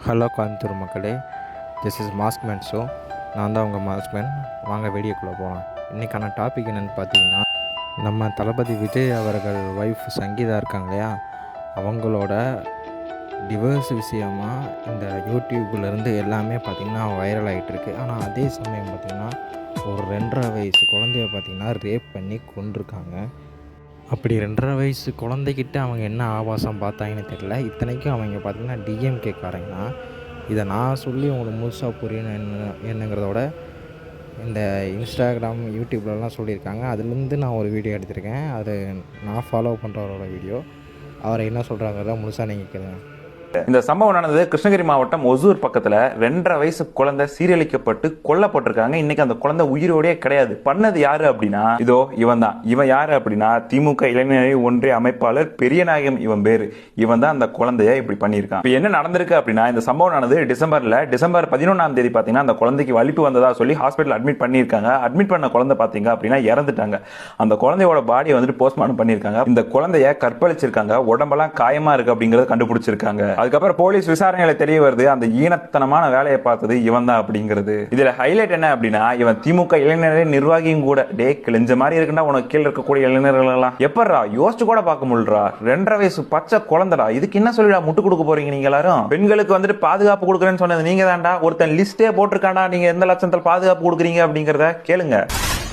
Hello Coimbatore மக்களே, this is Maskman show. நான் தான் உங்கள் மாஸ்க்மேன். வாங்க வீடியோக்குள்ளே போகலாம். இன்றைக்கான டாபிக் என்னென்னு பார்த்தீங்கன்னா, நம்ம தளபதி விஜய் அவர்கள் ஒய்ஃப் சங்கீதா இருக்காங்க இல்லையா, அவங்களோட டிவோர்ஸ் விஷயமாக இந்த யூடியூப்லேருந்து எல்லாமே பார்த்திங்கன்னா வைரல் ஆகிட்டுருக்கு. ஆனால் அதே சமயம் பார்த்திங்கன்னா ஒரு 2.5 வயசு குழந்தைய பார்த்திங்கன்னா ரேப் பண்ணி கொண்டிருக்காங்க. அப்படி 2.5 வயசு குழந்தைகிட்ட அவங்க என்ன ஆபாசம் பார்த்தாங்கன்னு தெரியல. இத்தனைக்கும் அவங்க பார்த்திங்கன்னா டிஎம்கேக்காரங்கன்னா. இதை நான் சொல்லி உங்களுக்கு முழுசாக புரியணும் என்னங்கிறதோட இந்த இன்ஸ்டாகிராம் யூடியூப்லலாம் சொல்லியிருக்காங்க. அதுலேருந்து நான் ஒரு வீடியோ எடுத்திருக்கேன். அது நான் ஃபாலோ பண்ணுறவரோட வீடியோ. அவரை என்ன சொல்கிறாங்கிறத முழுசாக நீங்கள் கேளுங்க. இந்த சம்பவம் நடந்தது கிருஷ்ணகிரி மாவட்டம் ஒசூர் பக்கத்துல 2.5 வயசு குழந்தை சீரழிக்கப்பட்டு கொல்லப்பட்டிருக்காங்க. இன்னைக்கு அந்த குழந்தை உயிரோடே கிடையாது. பண்ணது யாரு அப்படின்னா, இதோ இவன் தான். இவன் யாரு அப்படின்னா, திமுக இளைஞரணி ஒன்றிய அமைப்பாளர் பெரியநாயகம் இவன் பேரு. இவன் தான் அந்த குழந்தைய இப்படி பண்ணியிருக்கான். இப்ப என்ன நடந்திருக்கு அப்படின்னா, இந்த சம்பவம் நடந்தது டிசம்பர் 11ஆம் தேதி பாத்தீங்கன்னா அந்த குழந்தைக்கு வலிப்பு வந்ததா சொல்லி ஹாஸ்பிட்டல் அட்மிட் பண்ணியிருக்காங்க. அட்மிட் பண்ண குழந்தை பாத்தீங்க அப்படின்னா இறந்துட்டாங்க. அந்த குழந்தையோட பாடியை வந்துட்டு போஸ்ட்மார்ட்டம் பண்ணியிருக்காங்க. இந்த குழந்தைய கற்பழிச்சிருக்காங்க. உடம்பெல்லாம் காயமா இருக்கு அப்படிங்கறத கண்டுபிடிச்சிருக்காங்க. அதுக்கப்புறம் போலீஸ் விசாரணையில தெரிய வருது அந்த ஈனத்தனமான வேலையை பார்த்தது இவன் தான் அப்படிங்கிறது. இதுல ஹைலைட் என்ன அப்படின்னா, இவன் திமுக இளைஞரை நிர்வாகியும் கூட. டே கிழிஞ்ச மாதிரி இருக்குன்னா உனக்கு கீழே இருக்கக்கூடிய இளைஞர்கள் எல்லாம் எப்படா யோசிச்சு கூட பார்க்க முடியலா? 2.5 வயசு பச்சை குழந்தைடா. இதுக்கு என்ன சொல்லிடா முட்டு கொடுக்க போறீங்க நீங்க எல்லாரும்? பெண்களுக்கு வந்துட்டு பாதுகாப்பு கொடுக்குறேன்னு சொன்னது நீங்க தான்டா. ஒருத்தன் லிஸ்டே போட்டிருக்காண்டா, நீங்க எந்த லட்சத்தில் பாதுகாப்பு கொடுக்குறீங்க அப்படிங்கறத கேளுங்க.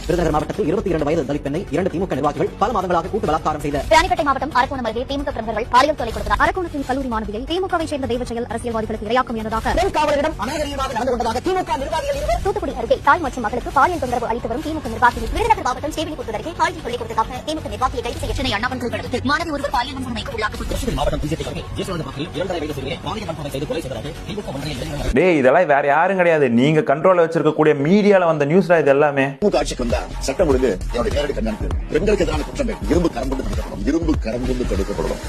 விருதுநகர் மாவட்டத்தில் 22 வயது தலித் பெண்ணை 2 திமுக நிர்வாகிகள் பல மாதங்களாக கூட்டு பலாத்காரம் செய்த ராணிப்பேட்டை மாவட்டம் அரக்கோணம் அருகே திமுக பிரமுகர்கள் பாலியல் தொல்லை கொடுத்தனர். அரக்கோணத்தில் கல்லூரி மாணவியை திமுகவை சேர்ந்த தெய்வ செயல் அரசியல்வாதிகளுக்கு இரையாக்கும் என்பதாக காவலரிடம் அநாகரீகமாக நடந்து கொண்டதாக திமுக நிர்வாகிகள் இருவர் தூத்துக்குடி அருகே தாய் மற்றும் மகளுக்கு பாலியல் தொந்தரவு அளித்து வரும் திமுக நிர்வாகிகள் விருதுநகர் மாவட்டம் சேவிலிபுத்தூர் அருகே பாலியல் தொல்லை கொடுத்ததாக திமுக நிர்வாகியை கைது செய்ய சென்னை அண்ணா பல்கலைக்கழகத்தில் மாணவி ஒருவர் பாலியல் வன்கொடுமைக்கு உள்ளாக்கப்பட்டுள்ளது. மாவட்டம் பிஜேபி அருகே ஜெயசோழன் பகுதியில் 2.5 வயது சிறுமியை பாலியல் வன்கொடுமை செய்து கொலை செய்ததாக திமுக ஒன்றிய இளைஞர்கள். டேய் இதெல்லாம் வேற யாரும் கிடையாது. நீங்க கண்ட்ரோல்ல வச்சிருக்கக்கூடிய மீடியால வந்த நியூஸ்ல இது எல்லாமே. திமுக ஆட்சிக்கு வந்தா சட்டம் ஒழுங்கு என்னுடைய நேரடி கண்காணிப்பு பெண்களுக்கு எதிரான குற்றங்கள் இரும்பு கரம் கொண்டு தடுக்கப்படும்.